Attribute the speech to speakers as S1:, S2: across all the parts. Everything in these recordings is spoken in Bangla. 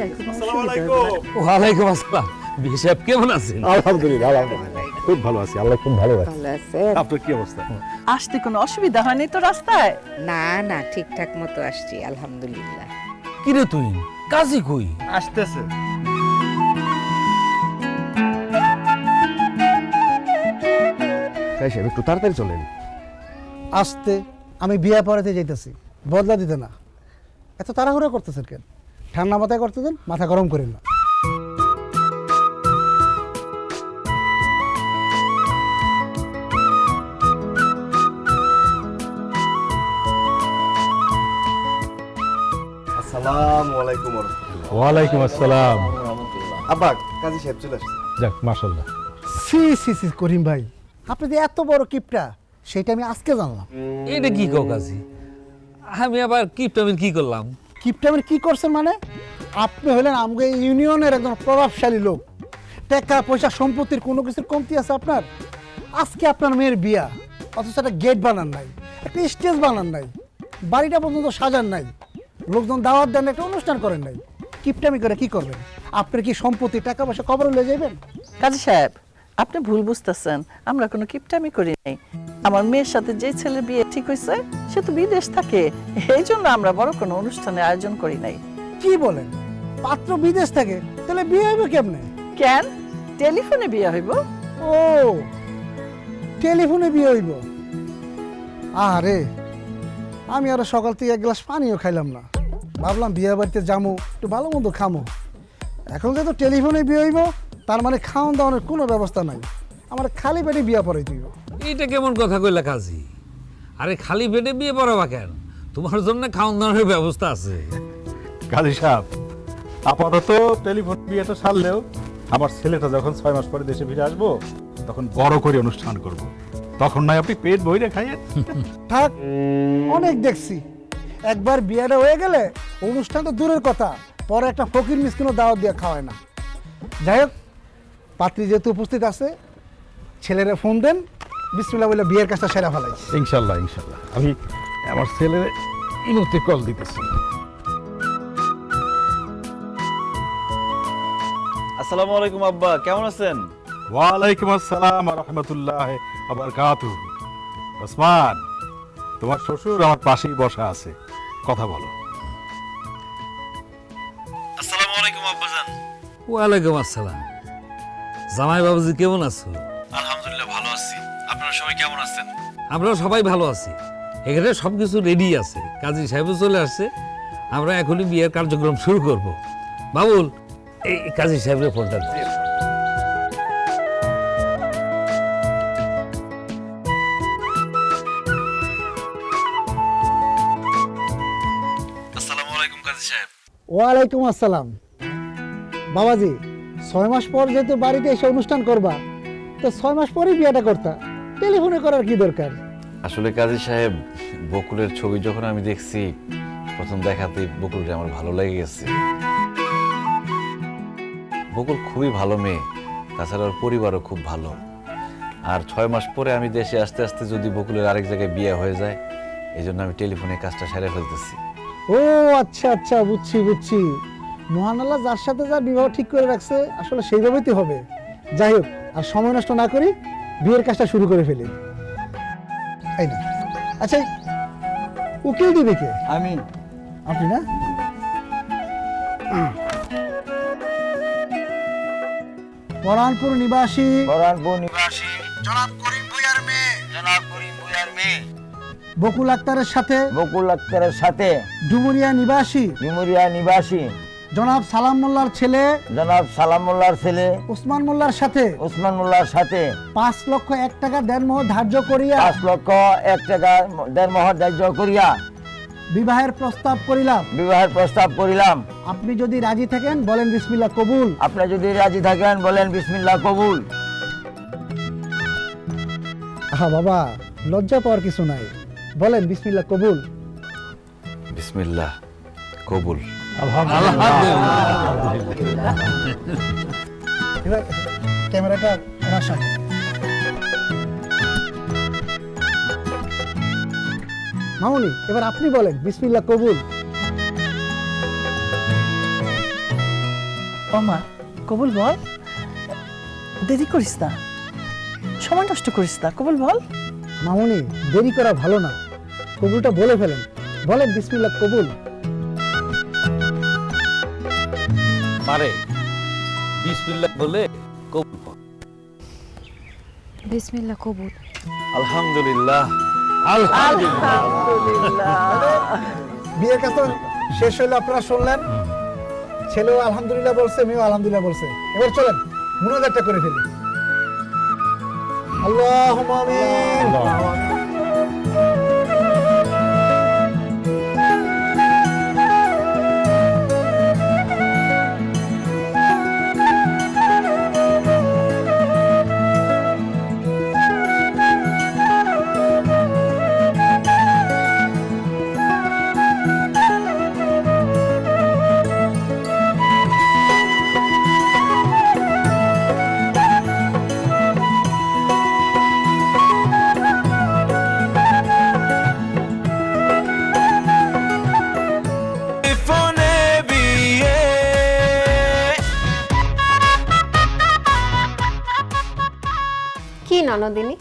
S1: আসসালামু আলাইকুম।
S2: ওয়ালাইকুম আসসালাম। বিয়ে সাহেব কেমন আছেন?
S1: আলহামদুলিল্লাহ খুব ভালো আছি, আল্লাহ খুব ভালো আছে।
S3: ভালো আছে?
S1: আপনার কি অবস্থা?
S4: আসতে কোনো অসুবিধা হয়নি তো রাস্তায়?
S3: না না, ঠিকঠাক মতো আসছি আলহামদুলিল্লাহ।
S2: কিরে তুই কাজী কই?
S1: আসতেছে। তাই সাহেব একটু তাড়াতাড়ি চলেন।
S5: আসতে আমি বিয়ে পড়াতে যাইতেছি, বদলা দিতে না। এত তাড়াহুড়া করতেছেন কেন? ঠান্ডা মাথায় করতে দেন, মাথা গরম করেন না।
S1: আসসালামু আলাইকুম ওয়া রাহমাতুল্লাহ।
S6: ওয়ালাইকুম আসসালাম।
S1: আব্বা কাজী সাহেব চলে আসছে।
S6: যাক মাশাআল্লাহ।
S5: সি সি সি করিম ভাই, আপনি যে এত বড় কিপটা সেটা আমি আজকে জানলাম।
S2: এটা কি কও কাজী? আমি আবার কিপটামিন কি করলাম?
S5: কিপটামের কি করছেন মানে? আপনি হলেন আমগো এই ইউনিয়নের একজন প্রভাবশালী লোক। টাকা পয়সা সম্পত্তির কোনো কিছুর কমতি আছে আপনার? আজকে আপনার মেয়ের বিয়া, অথচ একটা গেট বানান নাই, একটা স্টেজ বানান নাই, বাড়িটা পর্যন্ত সাজান নাই, লোকজন দাওয়াত দেন, একটা অনুষ্ঠান করেন নাই। কিপটামি করে কি করবেন? আপনার কি সম্পত্তি টাকা পয়সা কবরে লয়ে যাবেন?
S4: কাজী সাহেব, আপনি ভুল বুঝতেছেন। আমরা কোনো কিপটামি করি নাই। আমার মেয়ের সাথে যে ছেলের বিয়ে ঠিক হয়েছে সে তো বিদেশ থাকে, এই জন্য আমরা বড় কোনো অনুষ্ঠানের আয়োজন করি নাই।
S5: কি বলেন? পাত্র বিদেশ থাকে, তাহলে বিয়ে হইবে কেমনে?
S4: কেন? টেলিফোনে বিয়ে হইব।
S5: ও, টেলিফোনে বিয়ে হইব? আরে আমি আরো সকাল থেকে এক গ্লাস পানিও খাইলাম না, ভাবলাম বিয়ে বাড়িতে যাবো, একটু ভালো মন্দ খামো। এখন যেহেতু টেলিফোনে বিয়ে হইব, তার মানে খাওয়ান দাওয়ানোর কোনো ব্যবস্থা নাই। আমার খালি পেটে বিয়ে পড়াই দিব।
S2: এটা কেমন কথা কইলা কাজী? আরে খালি পেটে বিয়ে পড়াবা কেন? তোমার জন্য খাওয়ান দাওয়ানোর ব্যবস্থা আছে।
S6: কাজী সাহেব, আপাতত টেলিফোন বিয়েটা সারলেও আমার ছেলেটা যখন 6 মাস পরে দেশে ফিরে আসবো তখন বড় করে অনুষ্ঠান করব। তখন নয় আপনি পেট ভরে খাইয়েন।
S5: থাক, অনেক দেখছি। একবার বিয়েটা হয়ে গেলে অনুষ্ঠান তো দূরের কথা, পরে একটা ফকির মিসকিনও দাওয়াত দিয়ে খাওয়ায় না। যাই হোক, পাত্রী যেহেতু উপস্থিত আছে, ছেলেরা ফোন দেন, বিসমিল্লাহ বলে বিয়ের কাজটা সেরা ফেলাই।
S6: ইনশাল্লাহ ইনশাল্লাহ, আমি আমার ছেলের ইমুতে কল দিতেছি।
S7: আসসালামু আলাইকুম আব্বা, কেমন আছেন?
S6: ওয়ালাইকুম আসসালাম ওয়া রাহমাতুল্লাহি ওয়া বারাকাতুহু। ওসমান, তোমার শ্বশুর আমার পাশেই বসা আছে, কথা বলো।
S7: আসসালামু আলাইকুম আব্বাজান।
S2: ওয়ালাইকুম আসসালাম। জামাই বাবুজি কেমন আছো?
S7: আলহামদুলিল্লাহ ভালো আছি। আপনারা সবাই কেমন আছেন?
S2: আমরা সবাই ভালো আছি। এখানে সবকিছু রেডি আছে, কাজী সাহেবও চলে আসছে। আমরা এখনই বিয়ের কার্যক্রম শুরু করব। বাবুল, এই কাজী সাহেবের ফোনটা দে।
S7: আসসালামু আলাইকুম কাজী সাহেব।
S5: ওয়ালাইকুম আসসালাম। বাবাজি, 6 মাস পর যেহেতু বাড়িতে এসে অনুষ্ঠান করবা, তো 6 মাস পরেই বিয়েটা করতা, টেলিফোনে করার কি দরকার?
S7: আসলে কাজী সাহেব, বকুলের ছবি যখন আমি দেখছি, প্রথম দেখাতেই বকুলকে আমার ভালো লেগে গেছে। বকুল খুবই ভালো মেয়ে, তাছাড়া ওর পরিবারও খুব ভালো। আর 6 মাস পরে আমি দেশে আসতে আসতে যদি বকুলের আরেক জায়গায় বিয়ে হয়ে যায়, এই জন্য আমি টেলিফোনে কাজটা সেরে ফেলতেছি।
S5: ও আচ্ছা আচ্ছা, বুঝছি বুঝছি। মহান আল্লাহ যার সাথে যার বিবাহ ঠিক করে রাখছে, আসলে সেইভাবেই তো হবে। যাই হোক, আর সময় নষ্ট না করি বিয়ের কাজটা শুরু করে ফেলি। এই না, আচ্ছা, উকিল দিবে কে?
S7: আমি।
S5: আপনি না? পরানপুর নিবাসী জনাব করিম ভূঁইয়ার মেয়ে বকুল আক্তারের সাথে
S8: বকুল আক্তারের সাথে
S5: ডুমুরিয়া নিবাসী
S8: ডুমুরিয়া নিবাসী
S5: জনাব সালাম মোল্লার ছেলে
S8: জনাব সালাম মোল্লার ছেলে
S5: ওসমান মোল্লার সাথে
S8: ওসমান মোল্লার সাথে
S5: 5,01,000 টাকা দেনমোহর ধার্য করিয়া
S8: 5,01,000 টাকা দেনমোহর ধার্য করিয়া
S5: বিবাহের প্রস্তাব করিলাম।
S8: বিবাহের প্রস্তাব করিলাম।
S5: আপনি যদি রাজি থাকেন বলেন বিসমিল্লাহ কবুল।
S8: আপনি যদি রাজি থাকেন বলেন বিসমিল্লাহ কবুল।
S5: হ্যাঁ বাবা, লজ্জা পাওয়ার কিছু নাই, বলেন বিসমিল্লাহ কবুল।
S7: বিসমিল্লাহ কবুল।
S5: এবার ক্যামেরাটা আমার সামনে। মামুনি, এবার আপনি বলেন বিসমিল্লাহ কবুল।
S4: ও মা কবুল বল, দেরি করিস না, সময় নষ্ট করিস না, কবুল বল।
S5: মামুনি দেরি করা ভালো না, কবুলটা বলে ফেলেন, বলেন বিসমিল্লাহ কবুল।
S2: পারে বিসমিল্লাহ বলে কবুল কর।
S3: বিসমিল্লাহ কবুল।
S7: আলহামদুলিল্লাহ।
S5: বিয়ের কাজ তো শেষ হইলো, আপনারা শুনলেন, ছেলেও আলহামদুলিল্লাহ বলছে, মেয়েও আলহামদুলিল্লাহ বলছে। এবার চলেন মুনাজাতটা করে ফেলি। আল্লাহুম্মা আমিন।
S9: কি ননদিনী,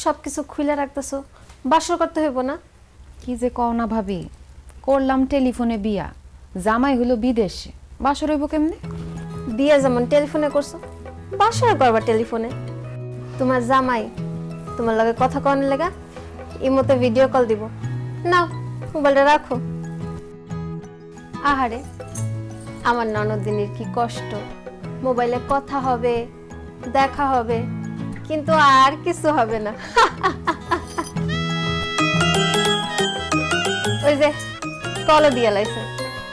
S9: সব কিছু খুলে রাখতেছো, বাসর করতে হইব না?
S3: কি যে কও না ভাবি, করলাম টেলিফোনে বিয়া, জামাই হলো বিদেশে, বাসর হইব কেমনে?
S9: বিয়ে যেমন টেলিফোনে করছো, বাসর করবা টেলিফোনে। তোমার জামাই তোমার লগে কথা কনের লেগা ইমোতে ভিডিও কল দিব। নাও মোবাইলটা রাখো। আহারে আমার ননদিনীর কি কষ্ট, মোবাইলে কথা হবে, দেখা হবে, কিন্তু আর কিছু হবে না। ওই যে কলও দিয়ে লাইছে,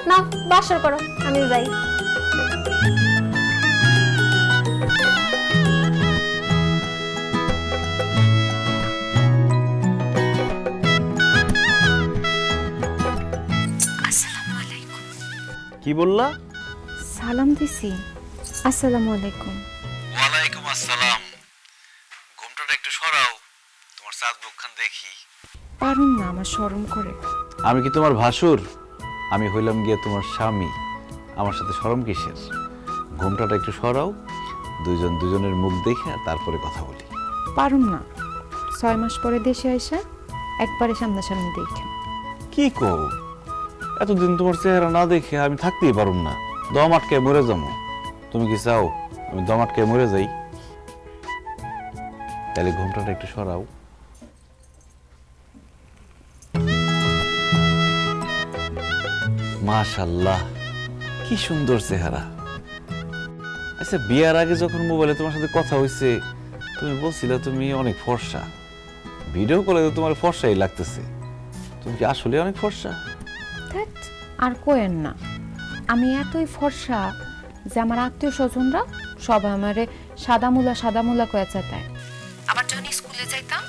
S9: নাও বাসর করো, আমি যাই।
S7: কি বললা?
S3: সালাম দিছি। আসসালামু আলাইকুম।
S7: ওয়ালাইকুম আসসালাম। ঘুমটাটা একটু সরাও, তোমার চাঁদ মুখখান দেখি।
S3: পারুম না, আমার শরম করে।
S7: আমি কি তোমার ভাসুর? আমি হইলাম গিয়ে তোমার স্বামী, আমার সাথে শরম কিসের? ঘুমটাটা একটু সরাও, দুইজন দুজনের মুখ দেখে তারপরে কথা বলি।
S3: পারুম না, 6 মাস পরে দেশে আইসা একবারে সামনাসামনি দেখে।
S7: কি কও? এতদিন তোমার চেহারা না দেখে আমি থাকতেই পারুম না, দম আটকে মরে যাবো। তুমি কি চাও আমি দম আটকে মরে যাই? তাহলে ঘুমটাটা একটু সরাও। মাশাআল্লাহ, কি সুন্দর চেহারা। আচ্ছা, বিয়ার আগে যখন মোবাইলে তোমার সাথে কথা হইছে, তুমি বলছিলে তুমি অনেক ফর্সা। ভিডিও কলে তো তোমার ফর্সাই লাগতেছে। তুমি কি আসলে অনেক ফর্সা?
S3: ধ্যাৎ, আর কোয়েন না, আমি এতই ফর্সা যে আমার আত্মীয় স্বজনরা সবাই আমারে সাদামুলা কয়ে চেতায়। আবার যখন স্কুলে যাইতাম,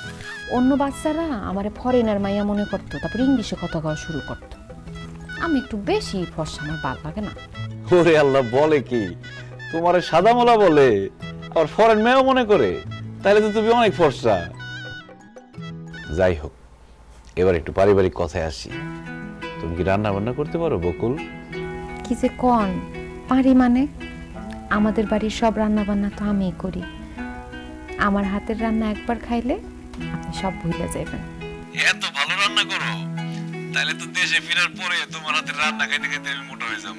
S3: অন্য বাচ্চারা আমারে ফরেনার মাইয়া মনে করতো, তারপর ইংলিশে কথা কওয়া শুরু করতো। আমি একটু বেশি ফর্সা, আমার ভালো লাগে না।
S7: ওরে আল্লাহ, বলে কি? তোমার সাদা মোলা বলে, আবার ফরেন মেয়েও মনে করে? তাহলে তো তুমি অনেক ফর্সা। যাই হোক, এবার একটু পারিবারিক কথায় আসি। তুমি কি রান্না বান্না করতে পারো বকুল?
S3: কি যে কন পারি মানে, আমাদের বাড়ির সব রান্না বান্না তো আমিই করি। আমার হাতের রান্না একবার খাইলে আপনি সব ভুলে যাবেন।
S7: এত ভালো রান্না করো, তাহলে তো দেশে ফেরার পরে তোমার হাতের রান্না খাইতে খাইতে আমি মোটা হয়ে যাব।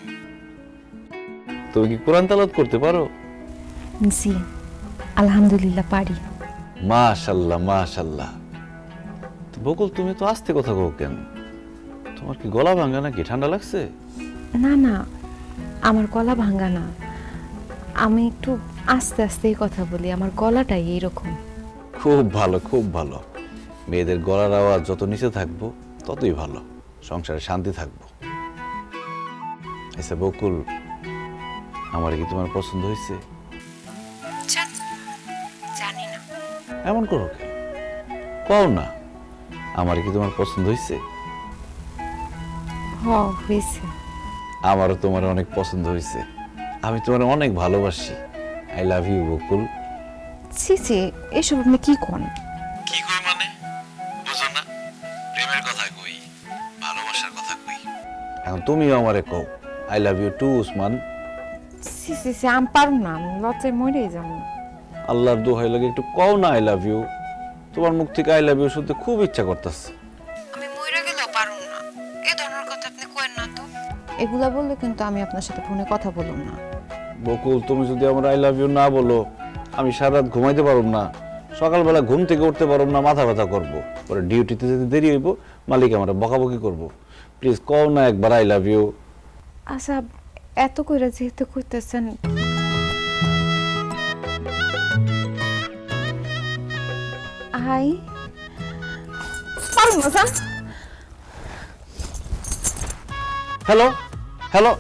S7: তুমি কি কোরআন তেলাওয়াত করতে পারো?
S3: জি, আলহামদুলিল্লাহ পারি।
S7: মাশাআল্লাহ মাশাআল্লাহ। তো বকুল, তুমি তো আস্তে কথা কও কেন? তোমার কি গলা ভাঙা নাকি? ঠান্ডা লাগছে?
S3: না না, আমার গলা ভাঙা না, আমি একটু আস্তে আস্তেই কথা বলি, আমার গলাটাই এইরকম।
S7: খুব ভালো, খুব ভালো। মেয়েদের গলার আওয়াজ যত নিচে থাকবো ততই ভালো, সংসারে শান্তি থাকবো। আচ্ছা বকুল, আমার কি তোমার পছন্দ হয়েছে?
S3: জানি না।
S7: এমন করো কেন? কও না, আমার কি তোমার পছন্দ হয়েছে?
S3: হয়েছে।
S7: আমারও তোমার অনেক পছন্দ হয়েছে। আমি তোমার অনেক ভালোবাসি। আই লাভ ইউ বকুল।
S3: ছি ছি, এসব আপনি কি কোন?
S7: কি কই মানে? বুঝো না? প্রেমের কথা কই, ভালোবাসার কথা কই। এখন তুমিও আমারে কও I love you too Usman.
S3: সি সি সি আমি পারুম না, আমি লজ্জায় মরেই যাবো।
S7: আল্লাহর দোহাই লাগে একটু কও না আই লাভ ইউ। তোমার মুখ থেকে আই লাভ ইউ শুনতে খুব ইচ্ছা করতেছে।
S3: আমি মরে গেলেও পারুম না, এই ধরনের কথা আপনি কইেন না তো। এগুলা বললে কিন্তু আমি আপনার সাথে ফোনে কথা বলুম না।
S7: বকুল, তুমি যদি আমার আই লাভ ইউ না বলো, আমি সারা রাত ঘুমাইতে পারব না, সকালবেলা ঘুম থেকে উঠতে পারব না, মাথা ব্যথা করবো, পরে ডিউটিতে যেতে দেরি হইব, মালিক আমার বকাবকি করব। প্লিজ কও না একবার আই লাভ ইউ।
S3: আচ্ছা, এত কইরা যেহেতু কইতেছেন, আই পারুম না জান।
S7: হ্যালো হ্যালো,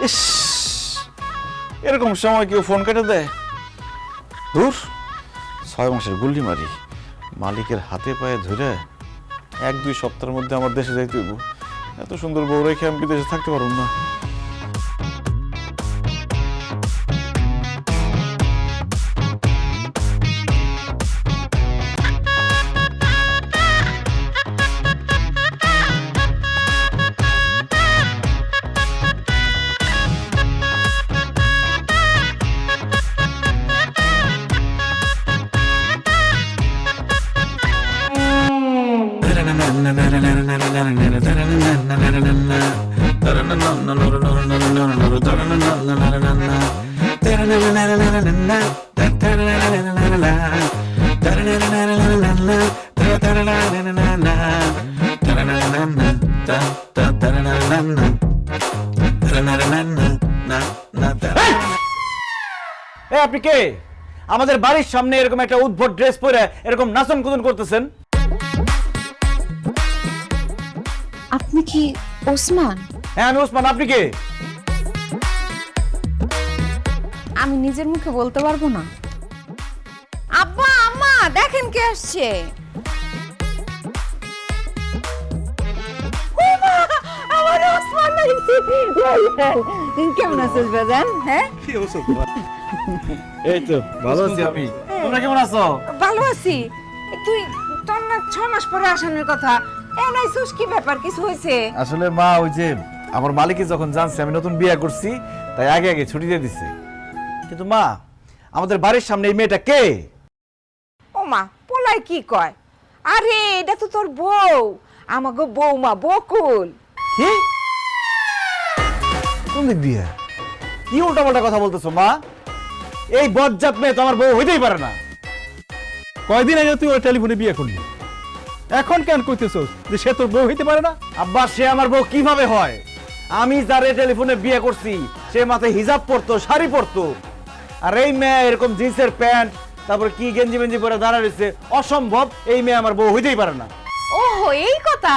S7: ইস, এরকম সময় কেউ ফোন কেটে দেয়? দূর, 6 মাসের গুল্লি মারি, মালিকের হাতে পায়ে ধরে 1-2 সপ্তাহের মধ্যে আমার দেশে যাইতে হইব। এত সুন্দর বউ রেখে আমি বিদেশে থাকতে পারব না।
S10: আপনি কে? আমাদের বাড়ির সামনে এরকম একটা উদ্ভট ড্রেস পরে এরকম নাচন কুদন করতেছেন?
S3: আপনি কি ওসমান?
S10: হ্যাঁ আমি ওসমান। আপনি কে?
S3: আমি নিজের মুখে বলতে পারবো না। আব্বা আম্মা দেখেন কে আসছে। আমার ওসমান কেমন আছিস বাজান? হ্যাঁ
S10: এই তো ভালো আছি আমি। তোমরা কেমন আছো?
S11: ভালো আছি। তুই তোর না 6 মাস পরে আসানোর কথা, এনাইছিস কি ব্যাপার, কিছু হয়েছে?
S10: আসলে মা, ওই যে আমার মালিক যখন জানছে আমি নতুন বিয়ে করছি, তাই আগে আগে ছুটি দিয়ে দিছে। কিন্তু মা, আমাদের বাড়ির সামনে এই মেয়েটা কে?
S11: ও মা, পোলাই কি কয়? আরে এটা তো তোর বউ, আমাগো বৌমা বকুল।
S10: কি? কোন দিক দিয়ে? কি উল্টাপাল্টা কথা বলতেছো মা? এই বজ্জাত মেয়ে তো আমার বউ হইতেই পারে না।
S6: কয়দিন আগে তুই ওর টেলিফোনে বিয়ে করলি, এখন কেন কইতেছস যে সে তোর বউ হইতে পারে না?
S10: আব্বা, সে আমার বউ কিভাবে হয়? আমি যারে টেলিফোনে বিয়ে করছি সে মাথায় হিজাব পরতো, শাড়ি পরতো, আর এই মেয়ে এরকম জিন্সের প্যান্ট, তারপর কি গেঞ্জি মেঞ্জি পরে দাঁড়া রয়েছে। অসম্ভব, এই মেয়ে আমার বউ হইতেই পারে না।
S3: ওহো, এই কথা।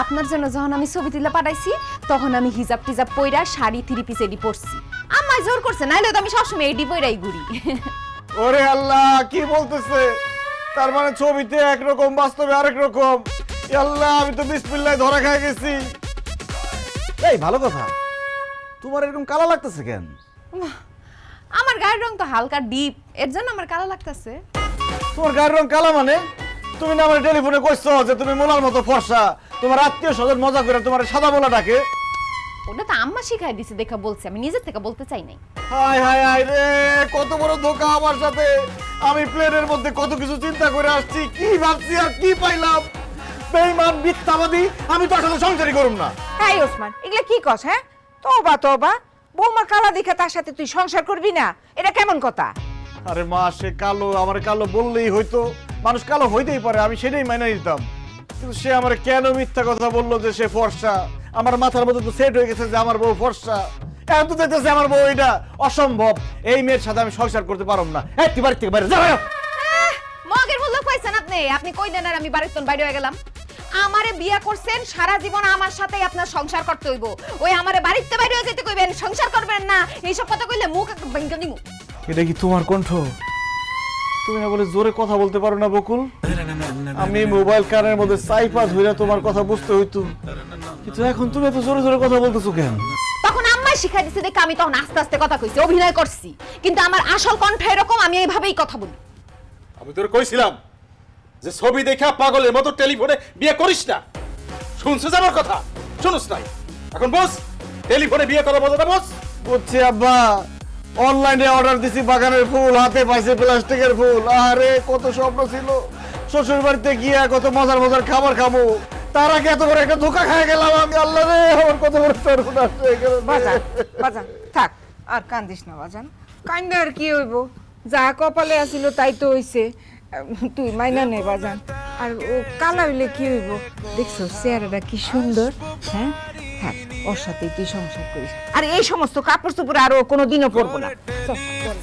S3: আপনার জন্য যখন আমি ছবি তুলে পাঠাইছি তখন আমি হিজাব টিজাব পইরা শাড়ি 3 পিস এডি পরছি। আমায় জোর করছে, নাইলে তো আমি সবসময় এডি পইরাই ঘুরি।
S10: ওরে আল্লাহ, কি বলতেছে? তার মানে ছবিতে একরকম, বাস্তবে আরেক রকম। আল্লাহ, আমি তো বিসমিল্লাহ ধরা খাই গেছি। এই ভালো কথা, তোমার এরকম কালা লাগতেছে কেন?
S3: আমার গায়ের রং তো হালকা ডিপ, এর জন্য আমার কালো লাগতেছে।
S10: তোমার গায়ের রং কালা মানে? তুমি না আমার টেলিফোনে কইছো যে তুমি মোলার মতো ফর্সা, তোমার আত্মীয় স্বজন মজা করে তোমার সাদা মোলা ডাকে।
S3: ওটা তো আম্মা শিখাই দিছে দেখা বলছে, আমি নিজের থেকে বলতে চাই নাই।
S10: হায় হায় হায় রে, কত বড় ধোঁকা আমার সাথে। আমি প্লেনের মধ্যে কত কিছু চিন্তা করে আসছি, কি ভাবছি আর কি পাইলাম। বেঈমান, মিথ্যাবাদী, আমি তো আসলে সংসারই করুম না।
S11: এই ওসমান, এগুলা কি কস? হ্যাঁ, তোবা তোবা, বৌমা কালা দেখে তার সাথে তুই সংসার করবি না? এটা কেমন কথা?
S10: আরে মা, সে কালো, আমার কালো বললেই হয়তো, মানুষ কালো হইতেই পারে, আমি সেটাই মেনে নিতাম। কিন্তু সে আমার কেন মিথ্যা কথা বললো যে সে ফর্সা? আমার মাথার মধ্যে তো সেট হয়ে গেছে যে আমার বউ ফর্সা। এখন তো দেখতেছে আমার বউ এটা। অসম্ভব, এই মেয়ের সাথে আমি সংসার করতে পারব না। এই তুই বাড়ি থেকে বাইরে যা।
S3: মগের বললো কইছেন আপনি, আপনি কই দেন আর আমি বাড়ির তোন বাইরে হয়ে গেলাম। আমারে বিয়া করছেন, সারা জীবন আমার সাথেই আপনার সংসার করতে হইব। ওই আমারে বাড়িতে বাইরে হয়ে যেতে কইবেন, সংসার করবেন না, এইসব কথা কইলে মুখ ভেঙে দিমু।
S10: এটা কি তোমার কণ্ঠ? তুমি না বলে জোরে কথা বলতে পারো না বকুল? আমি মোবাইল কানের মধ্যে সাইপা ধরে তোমার কথা বুঝতে হইতো, কিন্তু এখন তুমি এত জোরে জোরে কথা বলতেছো কেন?
S3: তখন আম্মা শিখাই দিছে দেখে আমি তখন আস্তে আস্তে কথা কইছি, অভিনয় করছি। কিন্তু আমার আসল কণ্ঠ এরকম, আমি এইভাবেই কথা বলি।
S6: আমি তোর কইছিলাম যে ছবি দেখা পাগলের মতো টেলিফোনে বিয়ে করিস না। শুনছিস আমার কথা? শুনুস নাই? এখন বস, টেলিফোনে বিয়ে করা বলতে বস।
S10: বুঝছি আব্বা, অনলাইনে অর্ডার দিছি বাগানের ফুল, হাতে পাইছে প্লাস্টিকের ফুল। আরে কত স্বপ্ন ছিল শ্বশুর বাড়িতে গিয়ে কত মজার মজার খাবার খাবো, তার আগে এত বড় একটা ধোকা খেয়ে গেলাম আমি। আল্লাহ রে, আমার কত বড় সর্বনাশ হয়ে গেল।
S11: বাজান বাজান থাক, আর কান্দিস না বাজান, কান্দে আর কি হইব, যা কপালে আছিল তাই তো হইছে। তুই মাইনা নে বাজান, আর ও কালা হইলে কি হইব, দেখছো চেহারাটা কি সুন্দর। হ্যাঁ থাক, ওর সাথে তুই সংসার করিস, আর এই সমস্ত কাপড় চোপড় আর ও কোনোদিনও পরবো না। চল, চল।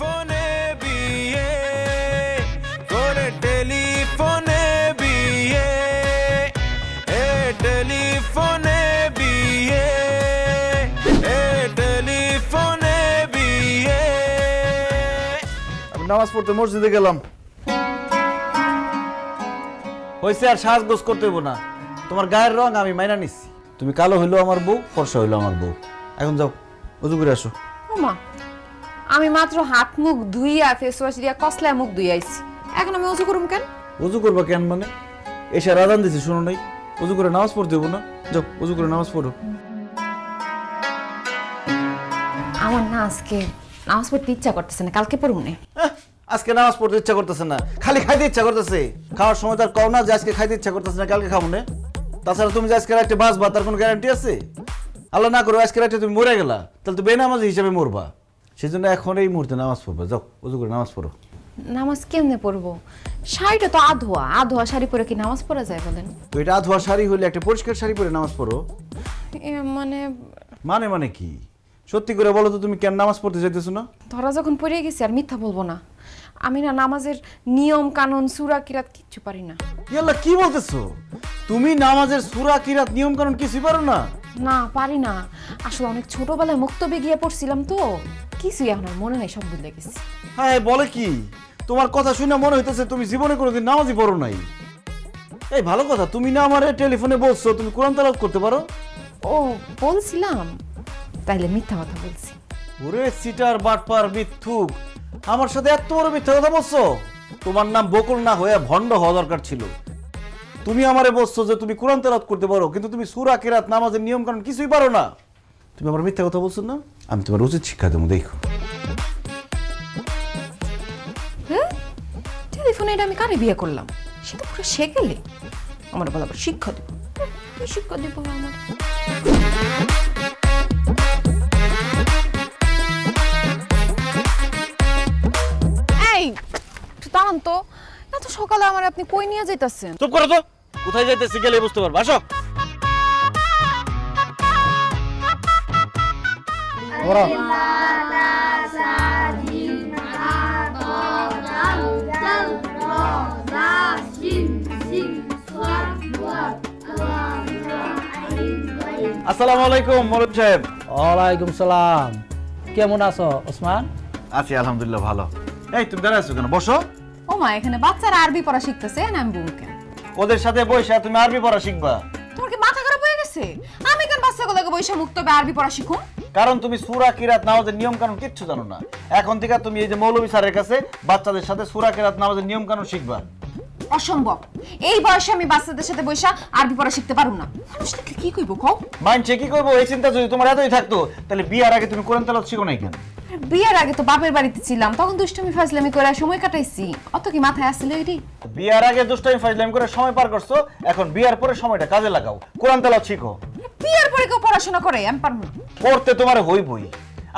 S10: আমি নামাজ পড়তে মসজিদে গেলাম, হয়েছে আর সাজগোজ করতে হইব না। তোমার গায়ের রং আমি মাইনা নিচ্ছি, তুমি কালো হইলো আমার বউ, ফর্সা হইলো আমার বউ। এখন যাও উজু করে আসো।
S3: ওমা, আমি মাত্র হাত মুখ ধুইয়া ফেস ওয়াশ দিয়া কসলায় মুখ ধুইয়াইছি, এখন আমি অজু করুম কেন?
S10: উজু করবা কেন মানে? এসে আজান দিছি শুনো নাই? উজু করে নামাজ পড়তে হইব না? যাও উজু করে নামাজ পড়ো।
S3: আমার না আজকে নামাজ পড়তে ইচ্ছা করতেছে না, কালকে পড়ুম না।
S10: আজকে নামাজ পড়তে ইচ্ছা করতেছে না, খালি খাইতে ইচ্ছা করতেছে। খাওয়ার সময় তার কও না যে আজকে খাইতে ইচ্ছা করতেছে না, কালকে খাবো না। তাছাড়া তুমি যে আজকে রাতে বাঁচবা তার কোনো গ্যারান্টি আছে? আল্লাহ না করো আজকে রাতে তুমি মরে গেলা, তাহলে তো বেনামাজি হিসেবে মরবা। সেই জন্য এখন এই মুহূর্তে নামাজ পড়বা, যাও উজু করে নামাজ পড়ো।
S3: নামাজ কেমনে পড়বো? শাড়িটা তো আধোয়া, আধোয়া শাড়ি পরে কি নামাজ পড়া যায় বলেন?
S10: তো এটা আধোয়া শাড়ি হলে একটা পরিষ্কার শাড়ি পরে নামাজ পড়ো।
S3: মানে
S10: মানে মানে কি? সত্যি করে বলো তো, তুমি কেন নামাজ পড়তে চাইতেছো না?
S3: ধরা যখন পড়ে গেছি আর মিথ্যা বলবো না, আমি না নামাজের নিয়ম কানুন সূরা কিরাত কিচ্ছু পারি না।
S10: ইয়াল্লা কি বলতেছো? তুমি নামাজের সূরা কিরাত নিয়ম কানুন কিছুই পারো না?
S3: না পারি না, আসলে অনেক ছোটবেলায় মুক্তবে গিয়ে পড়ছিলাম তো, কিছুই এখন আর মনে নাই, সব ভুলে গেছি।
S10: হ্যাঁ বলে কি? তোমার কথা শুনে মনে হইতেছে তুমি জীবনে কোনোদিন নামাজই পড়ো নাই। এই ভালো কথা, তুমি না আমারে টেলিফোনে বলছো তুমি কোরআন তেলাওয়াত করতে পারো।
S3: ও বলছিলাম, তাইলে মিথ্যা কথা বলছি।
S10: ওরে সিটার বাটপার মিথ্যুক, আমার সাথে এত বড় মিথ্যা কথা বলছো? তোমার নাম বকুল না হয়ে ভণ্ড হওয়া দরকার ছিল। তুমি আমারে বলছো যে তুমি কোরআন তেলাওয়াত করতে পারো, কিন্তু তুমি সূরা কিরাত নামাজের নিয়ম কানুন কিছুই পারো না। তুমি আমার মিথ্যা কথা বলছো না? আমি তোমার উচিত শিক্ষা দেবো, দেখো।
S3: হ্যাঁ, টেলিফোনে এটা আমি কারে বিয়ে করলাম, সেটা পুরো শেখেলে আমার বলা শিক্ষা দিব। কি শিক্ষা দিব আমার? এই দাঁড়ান তো, এত সকালে আমার আপনি কই নিয়ে যাইতাছেন?
S10: চুপ করো তো, কোথায় যাইতেছি গেলে বুঝতে পারবো। আসো। আসসালামু আলাইকুম মৌলভী সাহেব।
S12: ওয়ালাইকুম সালাম, কেমন আছো ওসমান?
S10: আছি আলহামদুলিল্লাহ ভালো। এই তুমি দাঁড়ায় আছো কেন? বসো।
S3: ও মা, এখানে বাচ্চারা আরবি পড়া শিখতেছে, না আমি বলবো কেন?
S10: ওদের সাথে বসে তুমি আরবি পড়া শিখবা।
S3: তোমার কি মাথা খারাপ হয়ে গেছে? আমি কেন বাচ্চাগুলোকে বসে মুক্তবে আরবি পড়া শিখুম?
S10: কারণ তুমি সূরা কিরাত নামাজের নিয়ম কানুন কিচ্ছু জানো না। এখন থেকে তুমি এই যে মৌলভী স্যারের কাছে বাচ্চাদের সাথে সূরা কিরাত নামাজের নিয়ম কানুন শিখবা।
S3: অসম্ভব, এই বয়সে আমি বাচ্চাদের সাথে বসে আরবি পড়া শিখতে পারুম না। মানুষ দেখলে কি কইব কও?
S10: মানছে কি করবো এই চিন্তা যদি তোমার এতই থাকতো, তাহলে বিয়ার আগে তুমি কোরআন তেলাওয়াত শিখো নাই কেন?
S3: বিয়ের আগে তো বাপের বাড়িতে ছিলাম, তখন দুষ্টুমি ফাজলামি করে সময় কাটাইছি, অত কি মাথায় আসছিল এটি?
S10: বিয়ার আগে দুষ্টামি ফাজলামি করে সময় পার করছো, এখন বিয়ার পরে সময়টা কাজে লাগাও, কোরআন তেলাওয়াত শিখো।
S3: বিয়ের পরে কেউ পড়াশোনা করে? আমি পারবো না।
S10: করতে তোমার হইবই।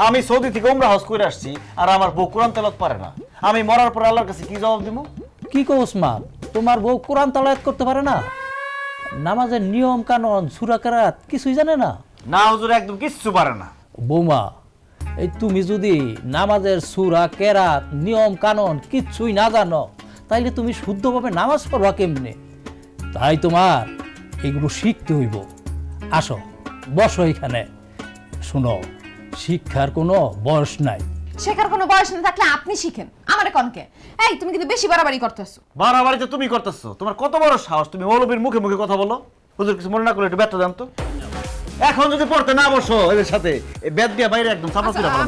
S10: আমি সৌদি থেকে উমরা হজ করে আসছি, আর আমার বউ কোরআন তেলাওয়াত পারে না। আমি মরার পর আল্লাহর কাছে কি জবাব দিব?
S12: কি কো ওসমান, তোমার বউ কোরআন তেলাওয়াত করতে পারে না? নামাজের নিয়ম কানুন সূরা কিরাত কিছুই জানে না?
S10: না হুজুর, একদম কিচ্ছু পারে না।
S12: বৌমা, এই তুমি যদি নামাজের সূরা কিরাত নিয়ম কানুন কিচ্ছুই না জানো, তাইলে তুমি শুদ্ধভাবে নামাজ পড়বা কেমনে? তাই তোমার এগুলো শিখতে হইব। আসো বসো এখানে, শুনো, শিক্ষার কোনো বয়স নাই।
S3: শেখার কোনো বয়স না থাকলে আপনি শিখেন, আমারে কনকে? এই তুমি কিন্তু বেশি বাড়াবাড়ি করতেছো।
S10: বাড়াবাড়ি তো তুমি করতেছো, তোমার কত বড় সাহস তুমি মৌলবীর মুখে মুখে কথা বলো? হুজুর কিছু মনে না করলে একটু ব্যাটটা দেন তো। এখন যদি পড়তে না বসো এদের সাথে, এই ব্যাট দিয়ে বাইরে একদম চাপা করে ফেলো।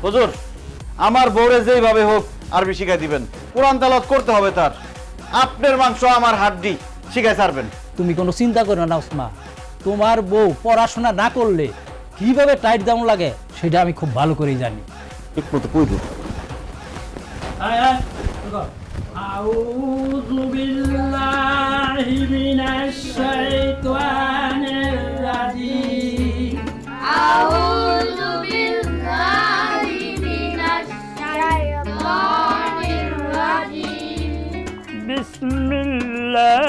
S10: হুজুর আমার বউরে যেইভাবে হোক আরবি শিখাই দিবেন, কোরআন তেলাওয়াত করতে হবে তার। আপনার মাংস আমার হাড্ডি, শিখাই ছাড়বেন।
S12: তুমি কোনো চিন্তা করো না উসমা, তোমার বউ পড়াশোনা না করলে কিভাবে টাইট দাম লাগে সেটা আমি খুব ভালো করেই জানি।
S1: ঠিক মতো কই দিন।
S12: আউযু বিল্লাহি মিনাশ শাইতানির রাজিম।
S9: আউযু বিল্লাহি মিনাশ শাইতানির রাজিম।
S12: বিসমিল্লাহ